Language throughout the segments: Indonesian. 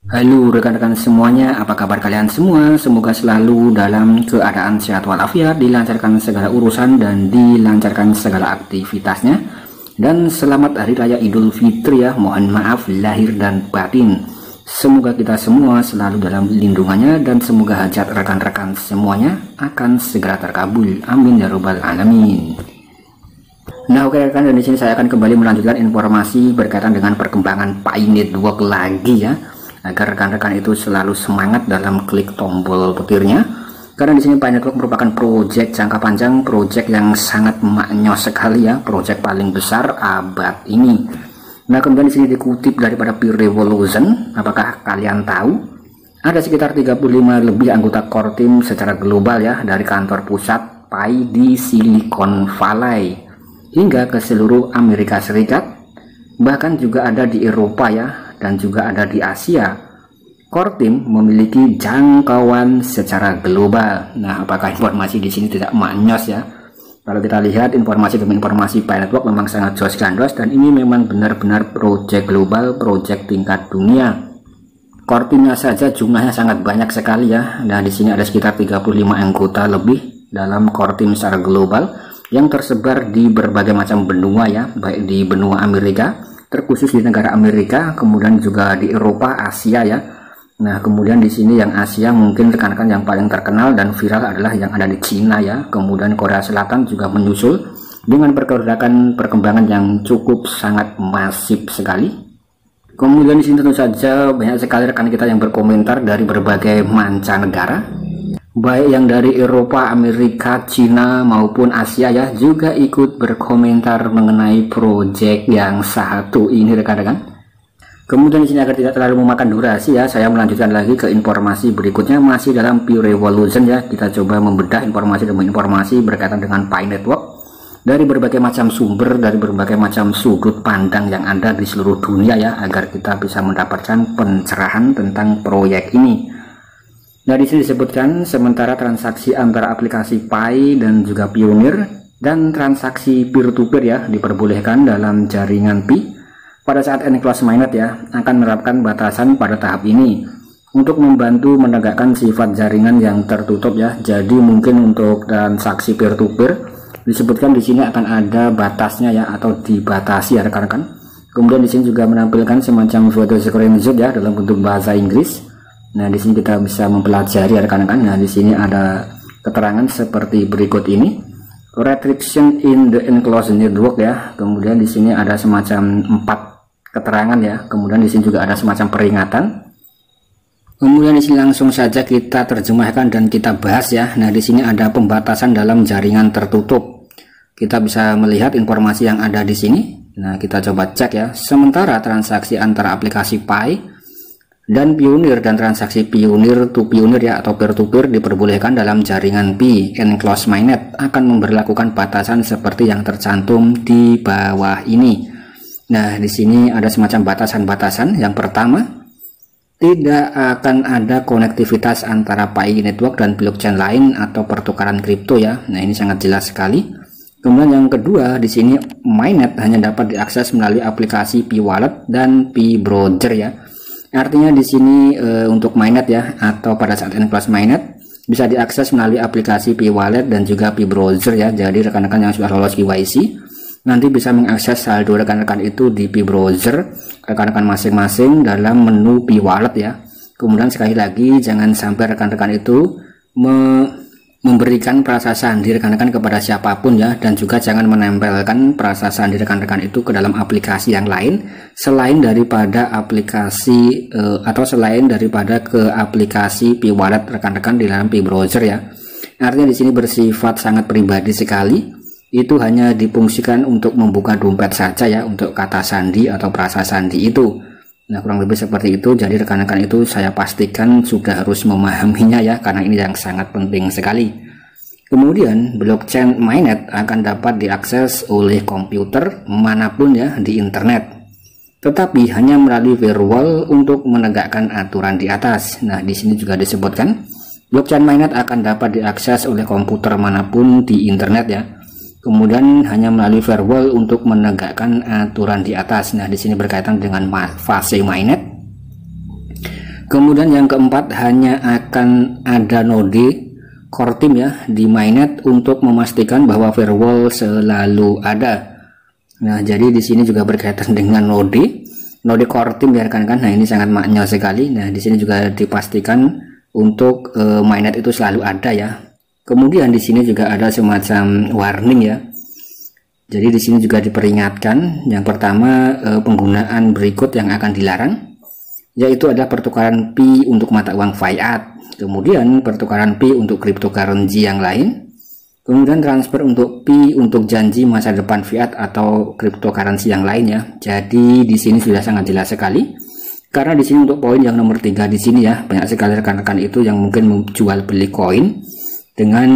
Halo rekan-rekan semuanya, apa kabar kalian semua? Semoga selalu dalam keadaan sehat walafiat, dilancarkan segala urusan dan dilancarkan segala aktivitasnya. Dan selamat Hari Raya Idul Fitri ya, mohon maaf lahir dan batin. Semoga kita semua selalu dalam lindungannya dan semoga hajat rekan-rekan semuanya akan segera terkabul. Amin ya robbal alamin. Nah oke rekan, dan di sini saya akan kembali melanjutkan informasi berkaitan dengan perkembangan Pi Network lagi ya, agar rekan-rekan itu selalu semangat dalam klik tombol petirnya, karena di sini Pi Network merupakan proyek jangka panjang, proyek yang sangat maknyos sekali ya, proyek paling besar abad ini. Nah kemudian di sini dikutip daripada Pi Revolution, apakah kalian tahu ada sekitar 35 lebih anggota core team secara global ya, dari kantor pusat Pi di Silicon Valley hingga ke seluruh Amerika Serikat, bahkan juga ada di Eropa ya, dan juga ada di Asia. Core team memiliki jangkauan secara global. Nah, apakah informasi di sini tidak maknyos ya? Kalau kita lihat informasi demi informasi, Pi Network memang sangat jos gandos, dan ini memang benar-benar proyek global, proyek tingkat dunia. Core teamnya saja jumlahnya sangat banyak sekali ya. Nah, di sini ada sekitar 35 anggota lebih dalam core team secara global yang tersebar di berbagai macam benua ya, baik di benua Amerika, terkhusus di negara Amerika, kemudian juga di Eropa, Asia ya. Nah kemudian di sini yang Asia mungkin rekan-rekan yang paling terkenal dan viral adalah yang ada di Cina ya, kemudian Korea Selatan juga menyusul dengan pergerakan perkembangan yang cukup sangat masif sekali. Kemudian di sini tentu saja banyak sekali rekan kita yang berkomentar dari berbagai mancanegara, baik yang dari Eropa, Amerika, Cina maupun Asia ya, juga ikut berkomentar mengenai proyek yang satu ini rekan-rekan. Kemudian di sini agar tidak terlalu memakan durasi ya, saya melanjutkan lagi ke informasi berikutnya, masih dalam Pi Revolution ya. Kita coba membedah informasi demi informasi berkaitan dengan Pi Network dari berbagai macam sumber, dari berbagai macam sudut pandang yang ada di seluruh dunia ya, agar kita bisa mendapatkan pencerahan tentang proyek ini. Nah di sini disebutkan sementara transaksi antara aplikasi Pi dan juga Pioneer dan transaksi peer-to-peer ya diperbolehkan dalam jaringan Pi, pada saat enclosed mainnet ya akan menerapkan batasan pada tahap ini untuk membantu menegakkan sifat jaringan yang tertutup ya. Jadi mungkin untuk transaksi peer-to-peer disebutkan di sini akan ada batasnya ya, atau dibatasi ya rekan-rekan. Kemudian di sini juga menampilkan semacam foto screenshot ya dalam bentuk bahasa Inggris. Nah, di sini kita bisa mempelajari rekan-rekan. Nah, di sini ada keterangan seperti berikut ini. Restriction in the enclosed network ya. Kemudian di sini ada semacam 4 keterangan ya. Kemudian di sini juga ada semacam peringatan. Kemudian di sini langsung saja kita terjemahkan dan kita bahas ya. Nah, di sini ada pembatasan dalam jaringan tertutup. Kita bisa melihat informasi yang ada di sini. Nah, kita coba cek ya. Sementara transaksi antara aplikasi Pi dan Pioneer dan transaksi Pioneer to Pioneer ya, atau peer-to-peer diperbolehkan dalam jaringan Pi enclosed mainnet, akan memberlakukan batasan seperti yang tercantum di bawah ini. Nah, di sini ada semacam batasan-batasan. Yang pertama, tidak akan ada konektivitas antara Pi Network dan blockchain lain atau pertukaran kripto ya. Nah, ini sangat jelas sekali. Kemudian yang kedua, di sini mainnet hanya dapat diakses melalui aplikasi Pi Wallet dan Pi Browser ya. Artinya di sini untuk mainnet ya, atau pada saat enclosed mainnet bisa diakses melalui aplikasi Pi Wallet dan juga Pi Browser ya. Jadi rekan-rekan yang sudah lolos KYC nanti bisa mengakses saldo rekan-rekan itu di Pi Browser rekan-rekan masing-masing dalam menu Pi Wallet ya. Kemudian sekali lagi, jangan sampai rekan-rekan itu memberikan prasasti sandi rekan-rekan kepada siapapun ya, dan juga jangan menempelkan prasasti sandi rekan-rekan itu ke dalam aplikasi yang lain selain daripada aplikasi atau selain daripada ke aplikasi Pi Wallet rekan-rekan di dalam Pi Browser ya. Artinya di sini bersifat sangat pribadi sekali. Itu hanya difungsikan untuk membuka dompet saja ya, untuk kata sandi atau prasasti sandi itu. Nah, kurang lebih seperti itu. Jadi rekan-rekan itu saya pastikan sudah harus memahaminya ya, karena ini yang sangat penting sekali. Kemudian blockchain mainnet akan dapat diakses oleh komputer manapun ya di internet, tetapi hanya melalui firewall untuk menegakkan aturan di atas. Nah, di sini juga disebutkan blockchain mainnet akan dapat diakses oleh komputer manapun di internet ya. Kemudian hanya melalui firewall untuk menegakkan aturan di atas. Nah, di sini berkaitan dengan fase mainnet. Kemudian yang keempat, hanya akan ada node core team ya di mainnet untuk memastikan bahwa firewall selalu ada. Nah, jadi di sini juga berkaitan dengan node core team ya rekan-rekan. Nah, ini sangat maknya sekali. Nah, di sini juga dipastikan untuk mainnet itu selalu ada ya. Kemudian di sini juga ada semacam warning ya. Jadi di sini juga diperingatkan, yang pertama penggunaan berikut yang akan dilarang, yaitu adalah pertukaran Pi untuk mata uang fiat, kemudian pertukaran Pi untuk cryptocurrency yang lain, kemudian transfer untuk Pi untuk janji masa depan fiat atau cryptocurrency yang lain ya. Jadi di sini sudah sangat jelas sekali. Karena di sini untuk poin yang nomor 3 di sini ya, banyak sekali rekan-rekan itu yang mungkin menjual beli koin dengan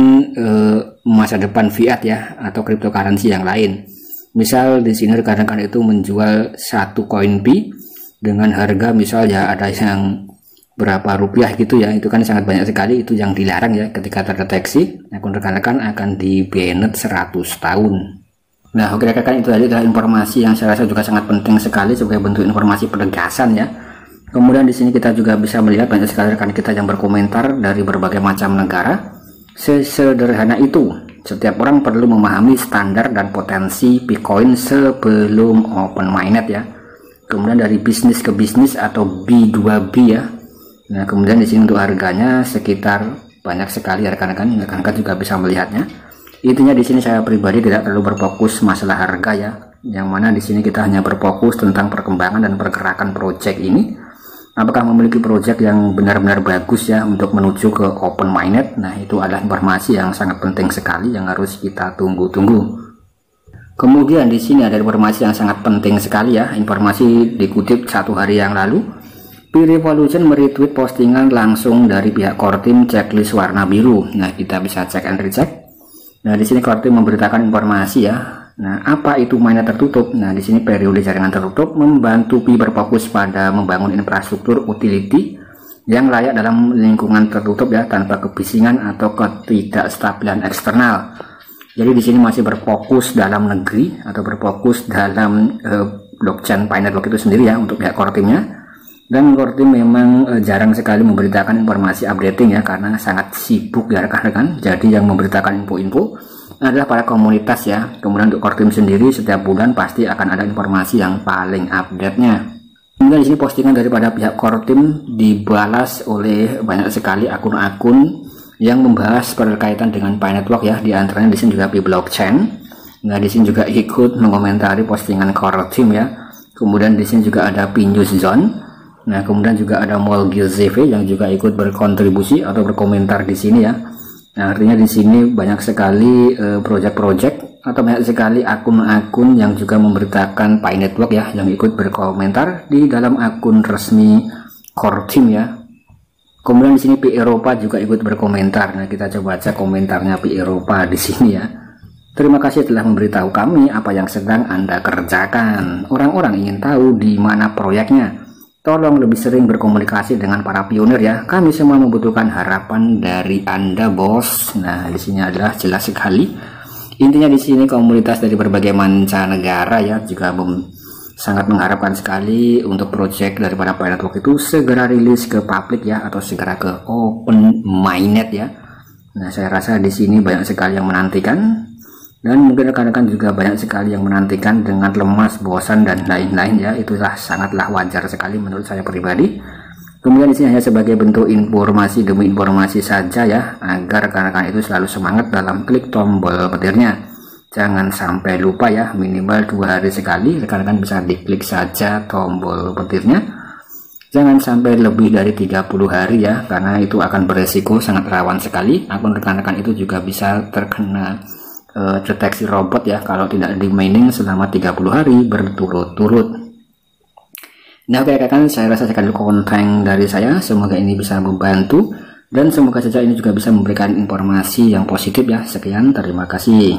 masa depan fiat ya atau cryptocurrency yang lain. Misal di sini rekan-rekan itu menjual satu koin Pi dengan harga misal ya ada yang berapa rupiah gitu ya, itu kan sangat banyak sekali. Itu yang dilarang ya, ketika terdeteksi akun rekan-rekan akan di-banned 100 tahun. Nah, oke rekan-rekan, itu tadi adalah informasi yang saya rasa juga sangat penting sekali sebagai bentuk informasi penegasan ya. Kemudian di sini kita juga bisa melihat banyak sekali rekan kita yang berkomentar dari berbagai macam negara. Sesederhana itu, setiap orang perlu memahami standar dan potensi Bitcoin sebelum open mainnet ya. Kemudian dari bisnis ke bisnis atau B2B ya. Nah, kemudian di sini untuk harganya sekitar banyak sekali ya rekan-rekan juga bisa melihatnya. Intinya di sini saya pribadi tidak terlalu berfokus masalah harga ya. Yang mana di sini kita hanya berfokus tentang perkembangan dan pergerakan project ini. Apakah memiliki project yang benar-benar bagus ya untuk menuju ke open mainnet. Nah, itu adalah informasi yang sangat penting sekali yang harus kita tunggu-tunggu. Kemudian di sini ada informasi yang sangat penting sekali ya. Informasi dikutip 1 hari yang lalu. Pi Revolution meretweet postingan langsung dari pihak core team checklist warna biru. Nah, kita bisa cek and recheck. Nah, di sini core team memberitakan informasi ya. Nah, apa itu mainnet tertutup? Nah, di sini periode jaringan tertutup membantu Pi berfokus pada membangun infrastruktur utility yang layak dalam lingkungan tertutup ya, tanpa kebisingan atau ketidakstabilan eksternal. Jadi di sini masih berfokus dalam negeri atau berfokus dalam blockchain Pi Network itu sendiri ya untuk pihak core teamnya. Dan core team memang jarang sekali memberitakan informasi updating ya, karena sangat sibuk ya rekan-rekan. Jadi yang memberitakan info-info adalah para komunitas ya. Kemudian untuk core team sendiri setiap bulan pasti akan ada informasi yang paling update-nya. Kemudian di sini postingan daripada pihak core team dibalas oleh banyak sekali akun-akun yang membahas berkaitan dengan Pi Network ya. Di antaranya di sini juga Pi Blockchain. Nah, di sini juga ikut mengomentari postingan core team ya. Kemudian di sini juga ada Pi News Zone. Nah, kemudian juga ada MolGZV yang juga ikut berkontribusi atau berkomentar di sini ya. Nah, artinya di sini banyak sekali project-project atau banyak sekali akun-akun yang juga memberitakan Pi Network ya, yang ikut berkomentar di dalam akun resmi core team ya. Kemudian di sini Pi Eropa juga ikut berkomentar. Nah, kita coba baca komentarnya Pi Eropa di sini ya. Terima kasih telah memberitahu kami apa yang sedang Anda kerjakan. Orang-orang ingin tahu di mana proyeknya. Tolong lebih sering berkomunikasi dengan para pionir ya. Kami semua membutuhkan harapan dari Anda, bos. Nah, di sini adalah jelas sekali. Intinya di sini komunitas dari berbagai mancanegara ya juga sangat mengharapkan sekali untuk project daripada Pi Network itu segera rilis ke publik ya, atau segera ke open mainnet ya. Nah, saya rasa di sini banyak sekali yang menantikan. Dan mungkin rekan-rekan juga banyak sekali yang menantikan dengan lemas, bosan dan lain-lain ya. Itulah sangatlah wajar sekali menurut saya pribadi. Kemudian di sini hanya sebagai bentuk informasi demi informasi saja ya, agar rekan-rekan itu selalu semangat dalam klik tombol petirnya. Jangan sampai lupa ya, minimal 2 hari sekali rekan-rekan bisa diklik saja tombol petirnya. Jangan sampai lebih dari 30 hari ya, karena itu akan beresiko sangat rawan sekali. Akun rekan-rekan itu juga bisa terkena deteksi robot ya kalau tidak di mining selama 30 hari berturut-turut. Nah, oke rekan, saya rasa sekian konten dari saya. Semoga ini bisa membantu dan semoga saja ini juga bisa memberikan informasi yang positif ya. Sekian, terima kasih.